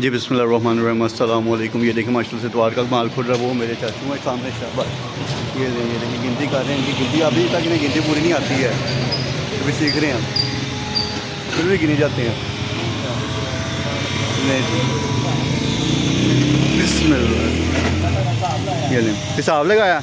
जी बिस्मिल्लाहिर्रहमानिर्रहीम अस्सलाम वालेकुम। ये देखिए माशाल्लाह से द्वार का माल खुल रहा है। वो मेरे चाचू हैं सामने शाबाश। ये देखिए गिनती कर रहे हैं। इनकी गिनती अभी तक इन्हें गिनती पूरी नहीं आती है, अभी सीख रहे हैं, फिर भी गिने जाते हैं। नहीं जी बिस्मिल्लाह। ये नहीं हिसाब लगाया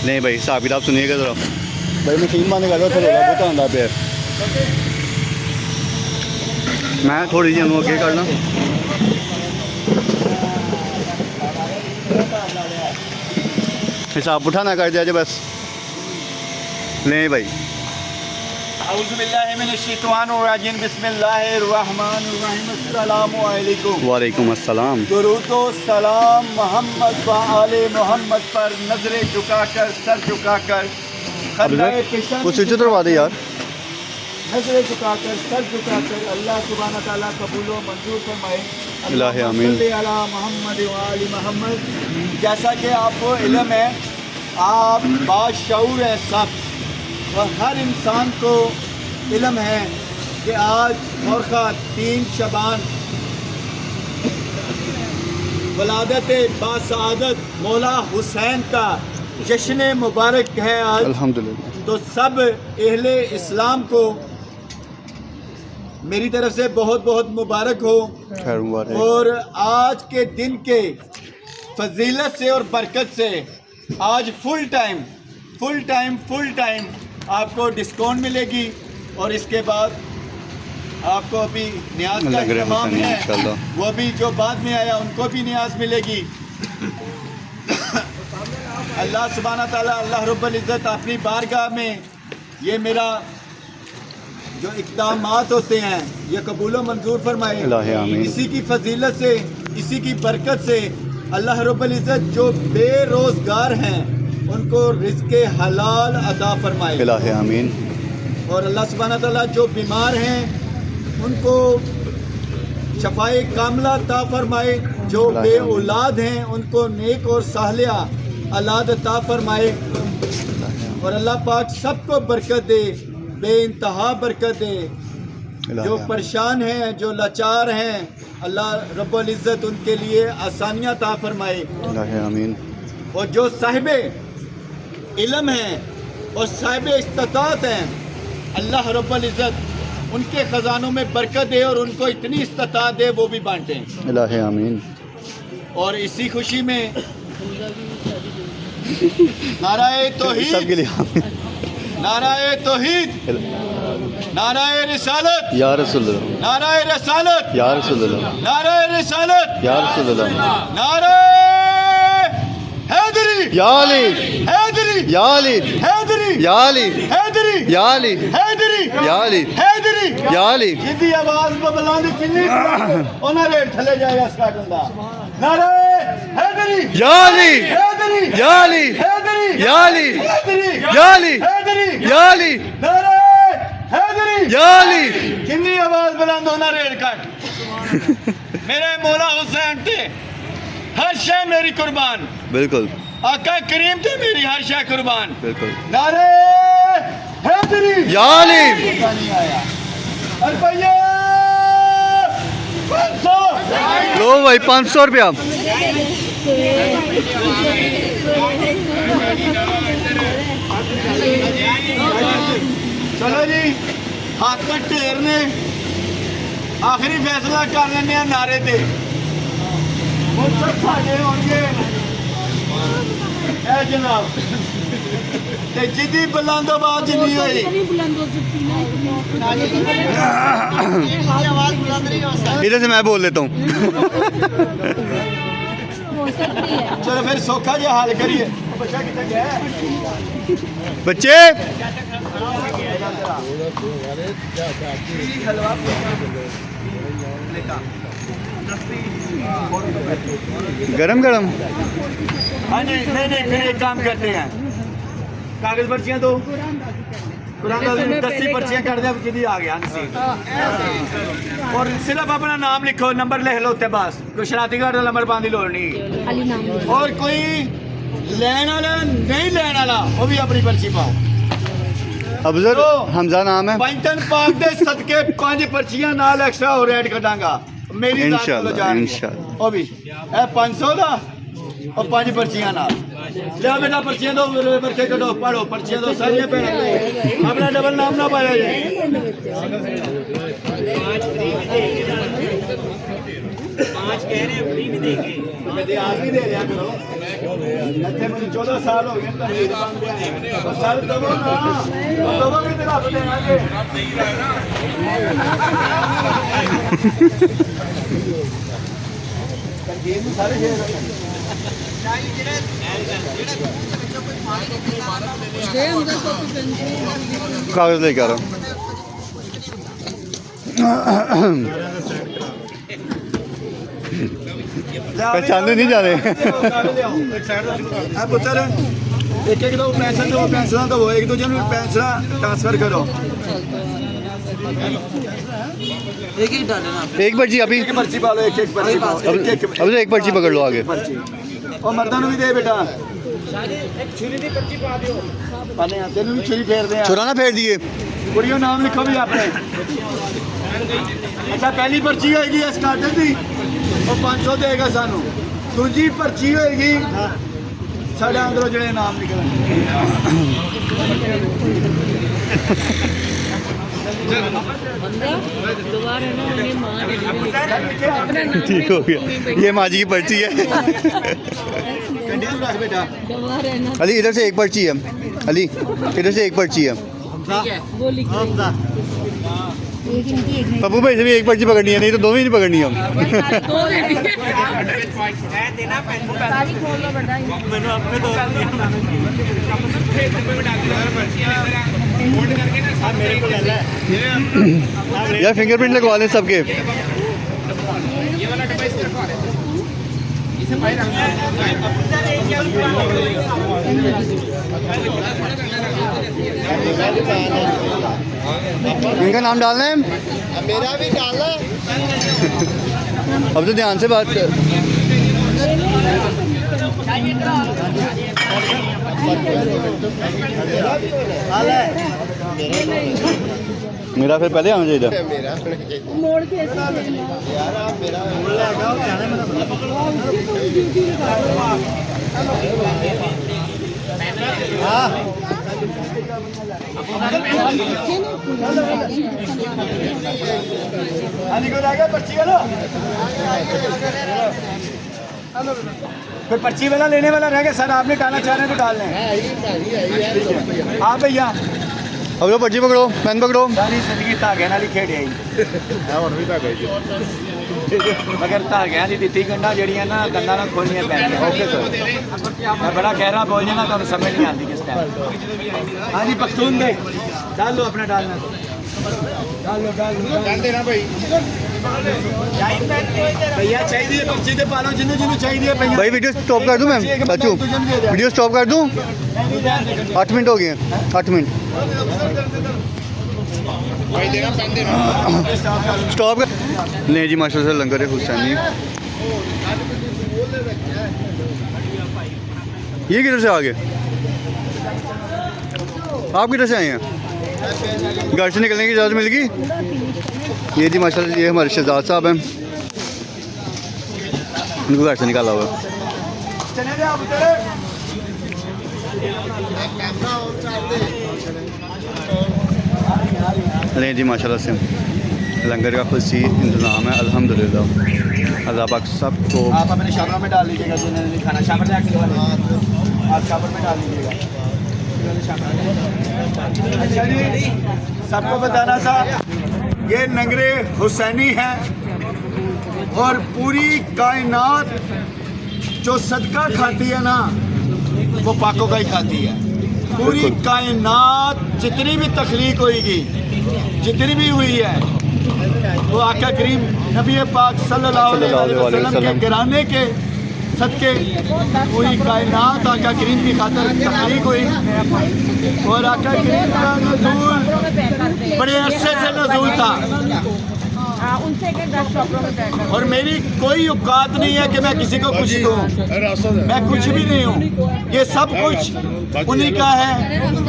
नहीं भाई, हिसाब किताब सुनिएगा ज़रा भाई। मशीन बंद कर दो, फिर होगा बहुत आंदा पे। मैं थोड़ी जी आगे करना। हिसाब उठाना कर दिया बस। नहीं भाई वालेकुम अस्सलाम। दुरूदो सलाम मोहम्मद व आले मोहम्मद पर नजरें झुकाकर सर झुकाकर वो स्विच उतरवा दे यार। नजरें झुकाकर सर झुकाकर अल्लाह सुब्हानहू तआला कबूल व मंजूर फरमाए। इलाही आमीन। अला मोहम्मद व आले मोहम्मद। जैसा कि आपको इल्म है, आप बाशऊर है सब, और हर इंसान को इल्म है कि आज मौरखा 3 शबान वलादत बासआदत मौला हुसैन का जश्न मुबारक है आज अल्हम्दुलिल्लाह। तो सब अहले इस्लाम को मेरी तरफ से बहुत बहुत मुबारक हो। खैर मुबारक। और आज के दिन के फजीलत से और बरकत से आज फुल टाइम आपको डिस्काउंट मिलेगी। और इसके बाद आपको अभी न्याज का इंतजाम है, वो भी जो बाद में आया उनको भी न्याज मिलेगी। अल्लाह सुब्हाना ताला अल्लाह रब्बुल इज़्ज़त अपनी बारगाह में ये मेरा जो इक़दामात होते हैं ये कबूल व मंजूर फरमाए। इसी की फजीलत से, इसी की बरकत से अल्लाह रब्बुल इज़्ज़त जो बेरोज़गार हैं उनको रिज़्क़े हलाल अता फरमाए। आमीन। और अल्लाह सुब्हाना ताला जो बीमार हैं उनको शफाए कामला अता फरमाए। जो बे औलाद हैं उनको नेक और साहलिया औलाद अता फरमाए। और अल्लाह पाक सबको बरकत दे, बेइंतहा बरकत दे। जो परेशान हैं, जो लाचार हैं, अल्लाह रब्बुल इज़्ज़त उनके लिए आसानियाँ अता फरमाए। आमीन। और जो साहिबे इल्म हैं और साहिबे इस्तिताअत हैं, अल्लाह रब्बुल इज़्ज़त उनके ख़जानों में बरकत दे और उनको इतनी इस्तिताअत दे वो भी बांटें। इलाही आमीन। और इसी खुशी में नाराए तौहीद, सबके लिए नाराए तौहीद, नाराए रिसालत या रसूलुल्लाह, नाराए रिसालत या रसूलुल्लाह, नाराए रिसालत या रसूलुल्लाह, नाराए हैदरी या अली, हैदरी या अली, हैदरी या अली, हैदरी या अली, हैदरी या अली, हैदरी या अली। जिंदी आवाज में बुलंद किन्नी ओना रेट थले जाएगा स्टार्ट होंदा। नाराए हैदरी या अली, हैदरी या अली, हैदरी या अली, हैदरी या अली, हैदरी या अली, नाराए हैदरी या अली। किन्नी आवाज बुलंद होना रेट कट। मेरे मौला हुसैन थे हर शय मेरी कुर्बान, बिल्कुल आका करीम थे मेरी हर शय कुर्बान। बिल्कुल। नारे हैदरी या अली। नहीं आया रुपये 500। लो भाई 500 रुपया। चलो जी, हाथ में ढेर ने आखिरी फैसला कर लेने नारे ते साढ़े होंगे जनाब ते जिदी बुलंद आवाज जिन्नी होई इधर से मैं बोल लेता हूँ। चलो फिर सौखा जो हाल करिए। बच्चा कितना गया है? बच्चे गरम गरम। हाँ नहीं नहीं नहीं, फिर एक काम करते हैं, कागज पर्चियाँ दो, कुरान 10 पर्चियाँ कर दे, सीधी आ गया नसीब। और सिर्फ अपना नाम लिखो, नंबर लिख लो, बस कोई शनाती कार्ड का नंबर पाने की लोड़ नहीं। और कोई लैन वाला नहीं लैन वाला वो भी अपनी पर्ची पाओ। अफजल हमजा नाम है। पैंतन पाक दे सदके 5 पर्चियां नाल एक्स्ट्रा और ऐड कटांगा। मेरी जात इंशाअल्लाह, को जान इंशाअल्लाह। ओ भी ए 500 दा और 5 पर्चियां नाल ले बेटा पर्चियां दो बरके कटो पढ़ो पर्चियां दो सारियां पे अपना डबल नाम ना पाया जाए पाँच कह रहे हैं फ्री भी देंगे कभी आप भी दे दिया करो नथे मुझे 14 साल हो गए सर दबो ना दबो के तेरा बने आगे सारे कागज लेके आ रहा हूँ। पहचानने नहीं जा रहे पुत्र एक एक दो पेंसिल दो एक दूजे में पेंसिल ट्रांसफर करो एक एक डाले ना एक पर्ची अभी एक पर्ची पालो एक एक पर्ची पालो अब तो एक पर्ची पकड़ लो आगे। पर्ची और मर्दां भी दे बेटा छुरी दी पर्ची पा दियो पाने तेन भी छुरी फेर दे छुराना फेर दिए। कुड़ियों नाम लिखो भी अपने अच्छा पहली पर्ची होएगी स्टार्टर दी और 500 देगा सानू दूजी पर्ची होएगी साढ़े अंदरों जड़े नाम निकल ठीक हो गया, ये माँ जी की पर्ची है। कंटिन्यू रख बेटा अली इधर से एक पर्ची है, अली इधर से एक पर्ची है। पप्पू भाई से भी एक पर्ची पकड़नी है, नहीं तो दो ही नहीं पकड़नी है हम। यार फिंगरप्रिंट लगवा लें सबके। इनका नाम डालना है, मेरा भी डालना अब तो ध्यान से बात कर। मेरा फिर पहले आना चाहिए। मोड़ के ऐसे पर्ची वाला कोई पर्ची वाला लेने वाला रह गया सर आपने डालना चाह रहे हैं तो डाल लें आप भैया अब लो पर्ची पकड़ो, पेन पकड़ो। सारी जिंदगी धागे नाल ही खेड़े आई मगर धागे दी दित्ती गंढा जड़ियां ना गंढा ना खोलियां पैंदियां ओके सर मैं बड़ा गहरा बोल जाना तुहानू समझ नहीं आती किस टाइम हाँ जी पख्तून दे डाल लो अपना डालना डाल लो डाल देना भाई भैया चाहिए पर्ची दे पालो जिन्हें जिन्हें चाहिए भैया भाई वीडियो स्टॉप कर दूं मैं बच्चू, वीडियो स्टॉप कर दूं? 8 मिनट हो गए हैं, 8 मिनट स्टॉप कर। नहीं जी मास्टर से लंगर हुसैनी। ये किधर से आ गए? आप किधर से आए हैं? घर से निकलने की इजाज़त मिल गई? ये जी माशाल्लाह ये हमारे शहजाद साहब हैं, उनको घर से निकाला हुआ। नहीं जी माशाल्लाह से लंगर का खुशी इंतज़ाम है अल्हम्दुलिल्लाह। अल्लाह पाक सबको आप अपने शावर में डाल लीजिएगा जिन्होंने नहीं खाना शावर में आके आप शावर में डाल लीजिएगा। अच्छा जी सबको बताना था ये लंगरे हुसैनी हैं और पूरी कायनात जो सदका खाती है ना वो पाकों का ही खाती है। पूरी कायनात जितनी भी तख्लीक होगी जितनी भी हुई है वो आका करीम नबी पाक सल्लल्लाहु अलैहि वसल्लम के घराने के सदके पूरी कायनात आका करीम की खातिर तख्लीक हुई और आका करीम का नज़ूल बड़े अरसे से नज़ूल था। हाँ उनसे एक 10 कपड़ों में पैक कर। और मेरी कोई औकात नहीं है कि मैं किसी को कुछ दूँ, मैं कुछ भी नहीं हूँ। ये सब कुछ उन्हीं का है,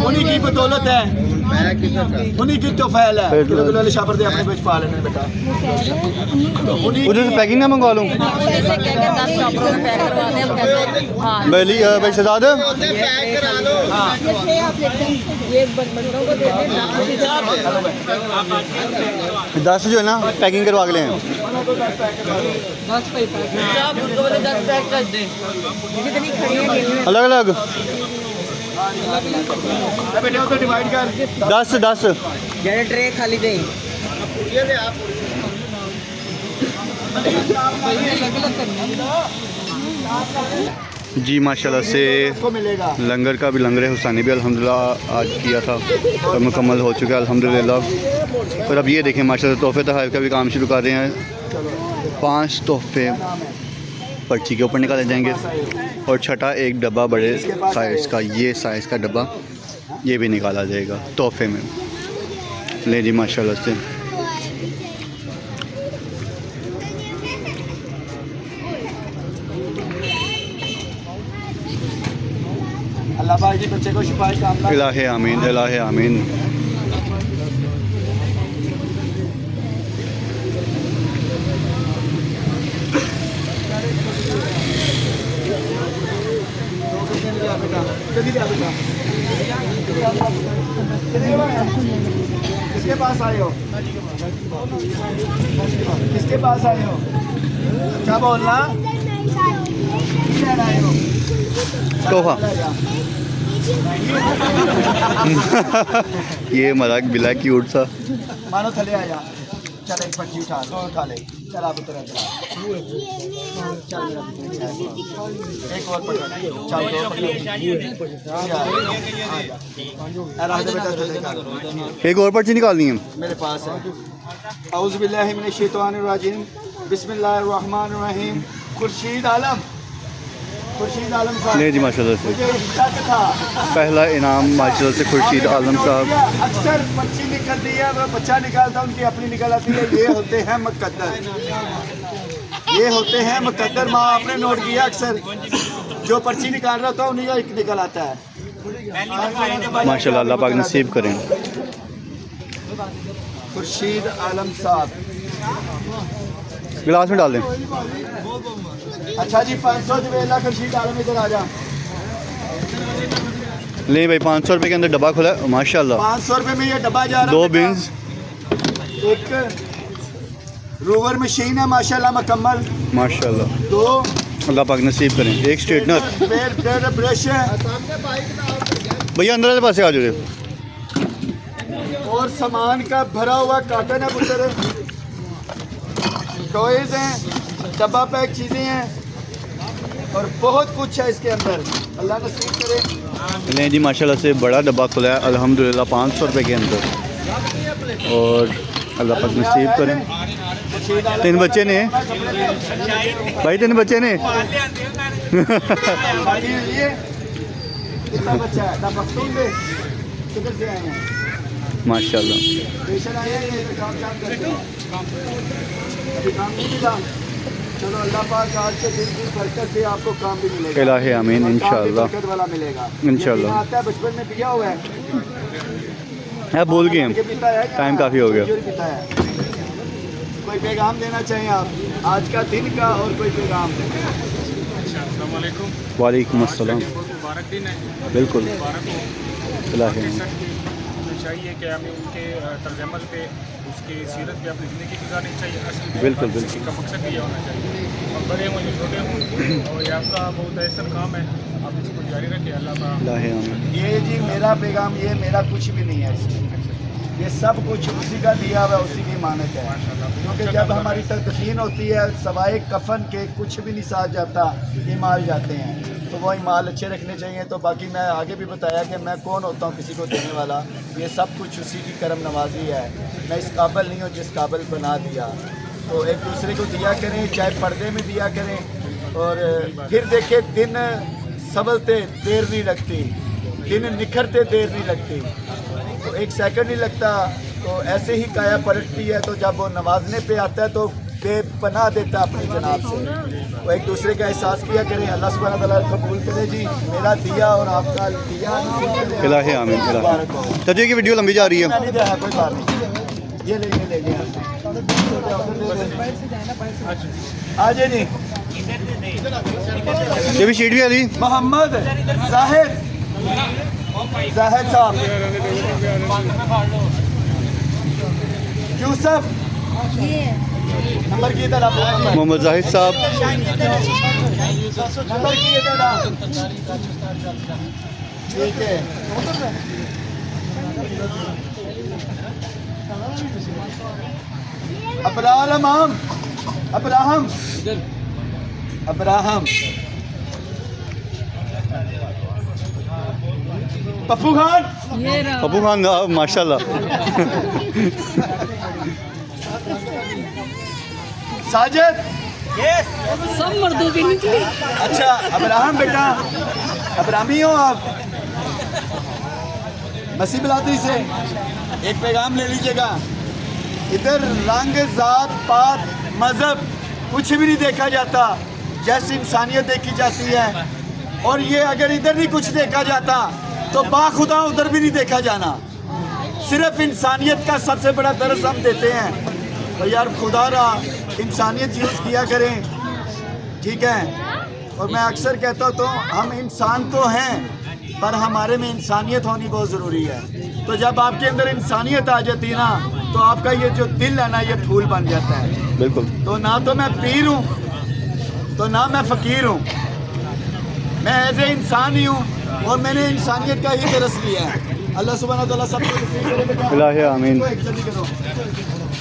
उन्हीं की बदौलत है, उन्हीं की तोफैल है। शापर दे अपने कुछ पा लेने बेटा, उन्हीं उधर से पैकिंग ना मंगवा लूँ। उनसे कह के 10 कपड़ों में पैक करवा दें हम कैसे। हाँ भाई शहजाद हाँ। ये बंदों को दे दें 10 जो है ना पैकिंग करवा के ले आए। 10 पैक आप उनको बोले 10 पैक कर दें। जितनी खड़ी है अलग अलग बेटे वो तो डिवाइड कर 10 जेड ट्रे खाली दें। जी माशाल्लाह से को मिलेगा। लंगर का भी लंगर हुसैनी भी अल्हम्दुलिल्लाह आज किया था और मुकम्मल हो चुका है अल्हम्दुलिल्लाह। और अब ये देखें माशाल्लाह तोहफ़े तोहफ़ का भी काम शुरू कर रहे हैं। 5 तोहफ़े पर्ची के ऊपर निकाले जाएंगे और छठा एक डब्बा बड़े साइज़ का, ये साइज़ का डब्बा ये भी निकाला जाएगा तोहफ़े में। ले जी माशाल्लाह से अल्लाह पाक जी बच्चे को शिफा कामना। इलाहे आमीन, इलाहे आमीन। किसके पास आए हो? किसके पास आए हो? क्या बोलना? किसके आए हो? तोहफा ये मजाक बिला क्यूट सा। मानो थले आया। चल एक पर्ची उठा ले। चल आप उतर चल मेरा एक और पकड़। चल दो पकड़। एक और पर्ची निकालनी है मेरे पास है। औज़ु बिल्लाहि मिनश शैतानिर रजीम। बिस्मिल्लाहिर रहमानिर रहीम। खुर्शीद आलम साहब। ले जी माशाल्लाह से मुझे शक था। पहला इनाम माशाल्लाह से खुर्शीद आलम साहब। अक्सर पर्ची निकलती है, वो बच्चा निकालता उनकी अपनी निकल आती है। ये होते हैं मुकद्दर, ये होते हैं मुकद्दर। माँ आपने नोट किया अक्सर जो पर्ची निकाल रहा था उन्हीं का एक निकल आता है। माशाल्लाह अल्लाह पाक नसीब करें। खुर्शीद आलम साहब। गिलास में डाल दें। अच्छा जी 500 जवेला खुर्शीद आलम इधर आ जा। ले भाई 500 रुपये के अंदर डब्बा खुला है माशाल्लाह। 500 रुपये में ये डब्बा जा रहा है। 2 बिन्स, एक रोवर मशीन है माशाल्लाह मुकम्मल। माशाल्लाह 2 अल्लाह पाक नसीब करें। एक स्ट्रेटनर, ब्रश है भैया अंदर वाले पास आ जाओ। और सामान का भरा हुआ कार्टन है पुत्र। टॉयज हैं, डब्बा पैक चीज़ें हैं और बहुत कुछ है इसके अंदर। अल्लाह नसीब करे। नहीं जी माशाल्लाह से बड़ा डब्बा खुला है अल्हम्दुलिल्लाह 500 रुपये के अंदर और अल्लाह पाक नसीब करें। 3 बच्चे ने भाई, 3 बच्चे ने कितना बच्चा है? ना पख्तून दे किधर से आए हैं? माशाल्लाह। पेशेंट आए हैं तो काम करते हैं। अभी काम नहीं मिला। चलो अल्लाह पाक आज से दिन की बरकत से आपको काम भी मिलेगा। इलाही आमीन और काम भी इंशाअल्लाह बरकत वाला मिलेगा इंशाअल्लाह। आता है बचपन में पिया हुआ है। है भूल गए हम, ये पीता है क्या? टाइम काफ़ी हो गया। खजूर पीता है। कोई पैगाम देना चाहिए आप आज का दिन का और कोई पैगाम वालेकुम अस्सलाम। मुबारक दिन है। बिल्कुल मुबारक हो। इलाही हमें आमीन। चाहिए कि हमें उनके तर्जमल पे उसकी सीरत पे अपनी ज़िंदगी गुजारनी चाहिए। असल में बिल्कुल, हर किसी का मकसद भी ये होना चाहिए। और बड़े हों या छोटे हों और ये आपका बहुत ऐसा काम है, आप इसको जारी रखें। अल्लाह का इलाही आमीन। ये जी मेरा पैगाम, ये मेरा कुछ भी नहीं है इसमें। ये सब कुछ उसी का दिया हुआ, उसी की मानत है। क्योंकि जब हमारी तदफीन होती है सवाए कफन के कुछ भी नहीं साथ जाता, ये माल जाते हैं। तो वही माल अच्छे रखने चाहिए। तो बाकी मैं आगे भी बताया कि मैं कौन होता हूँ किसी को देने वाला। ये सब कुछ उसी की करम नवाजी है। मैं इस काबिल नहीं हूँ जिस काबिल बना दिया। तो एक दूसरे को दिया करें, चाहे पर्दे में दिया करें। और फिर देखे दिन संभलते देर नहीं लगती, दिन निखरते देर नहीं लगती। तो 1 सेकंड नहीं लगता तो ऐसे ही काया पलटती है। तो जब वो नवाजने पे आता है तो बेपनाह देता है अपनी जनाब से। वो एक दूसरे का एहसास किया करें। अल्लाह सुब्हानहू व तआला कबूल करे जी मेरा दिया और आपका दिया। इलाही आमीन इलाही। चाचू की वीडियो लंबी जा रही है। नहीं दिया कोई बात नहीं, ये ले लिया। आ जाए जी। ये भी शीट भी अली मोहम्मद जाहिद साहब, यूसुफ नंबर की तरफ मोहम्मद जाहिद साहब, नंबर की तरफ ठीक है। अब्राहम पप्पू खान, पप्पू खान माशाल्लाह। साजिद सब मर्दों की निकली। अच्छा अब्राहम बेटा, अब्राहमी हो आप? मसीह बिलादरी से एक पैगाम ले लीजिएगा। इधर रंग जात पात मजहब कुछ भी नहीं देखा जाता, जैसी इंसानियत देखी जाती है। और ये अगर इधर नहीं कुछ देखा जाता तो बाखुदा उधर भी नहीं देखा जाना। सिर्फ इंसानियत का सबसे बड़ा दर्स हम देते हैं। तो यार खुदा रहा इंसानियत यूज़ किया करें, ठीक है। और मैं अक्सर कहता हूँ तो हम इंसान तो हैं पर हमारे में इंसानियत होनी बहुत ज़रूरी है। तो जब आपके अंदर इंसानियत आ जाती है ना तो आपका ये जो दिल है ना ये फूल बन जाता है। बिल्कुल। तो ना तो मैं पीर हूँ तो ना मैं फ़कीर हूँ, मैं एज ए इंसान ही हूँ और मैंने इंसानियत का ही दरस लिया है। अल्लाह सुब्हानहू व तआला सबको इलाही आमीन।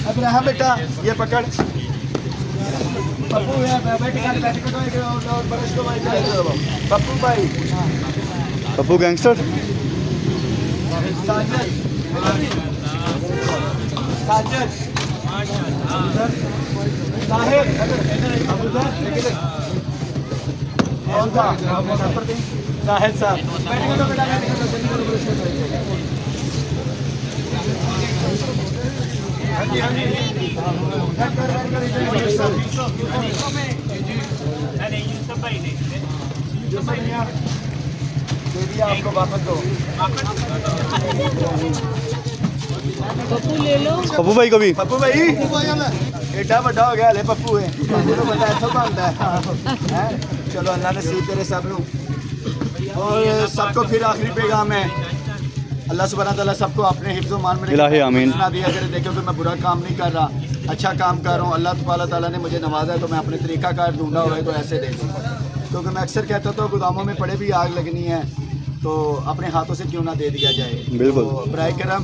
अब्राहम बेटा ये पकड़। पप्पू है पप्पू भाई, पप्पू गैंगस्टर। साजिद साजिद साहिद साहब दे दिया आपको, वापस दो। पप्पू ले लो। पप्पू भाई को भी। पप्पू भाई एडा बड़ा हो गया हले पप्पू है, बड़ा ऐसा बनता है। चलो अल्लाह नसीब करे सब नू। और सबको फिर आखिरी पैगाम है, अल्लाह सुब्हानहू व तआला सबको अपने हिफ्ज़ व मान में इलाही आमीन। सुना दिया करे। देखो कि मैं बुरा काम नहीं कर रहा, अच्छा काम कर रहा हूँ। अल्लाह सुब्हानहू व तआला ने मुझे नवाजा है तो मैं अपने तरीक़ाकार ढूंढा हुआ है तो ऐसे दे दूँ। क्योंकि मैं अक्सर कहता तो गोदामों में पड़े भी आग लगनी है तो अपने हाथों से क्यों ना दे दिया जाए। बिल्कुल। तो बराए करम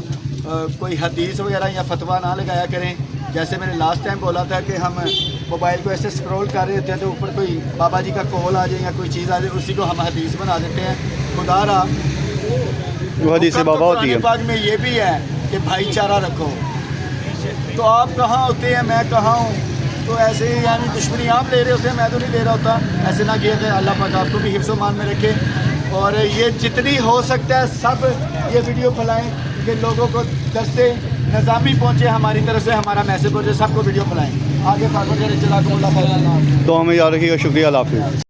कोई हदीस वगैरह या फतवा ना लगाया करें। जैसे मैंने लास्ट टाइम बोला था कि हम मोबाइल को ऐसे स्क्रॉल कर रहे थे तो ऊपर कोई बाबा जी का कॉल आ जाए या कोई चीज़ आ जाए, उसी को हम हदीस बना देते हैं। खुदा रहा वो हदीस बाबा होती है। पाक में ये भी है कि भाईचारा रखो। तो आप कहाँ होते हैं, मैं कहाँ हूँ, तो ऐसे ही यानी दुश्मनी आप ले रहे होते हैं, मैं तो नहीं ले रहा होता। ऐसे ना किया कि अल्लाह पाक आपको भी हिफ्ज़ व मान में रखे। और ये जितनी हो सकता है सब ये वीडियो फैलाएं कि लोगों को दस्ते नज़ामी पहुँचे, हमारी तरफ से हमारा मैसेज पहुँचे, सबको वीडियो फैलाएं। आगे फारूक चला को तो हमें याद रखिएगा। शुक्रिया, अल्लाह हाफ़िज़।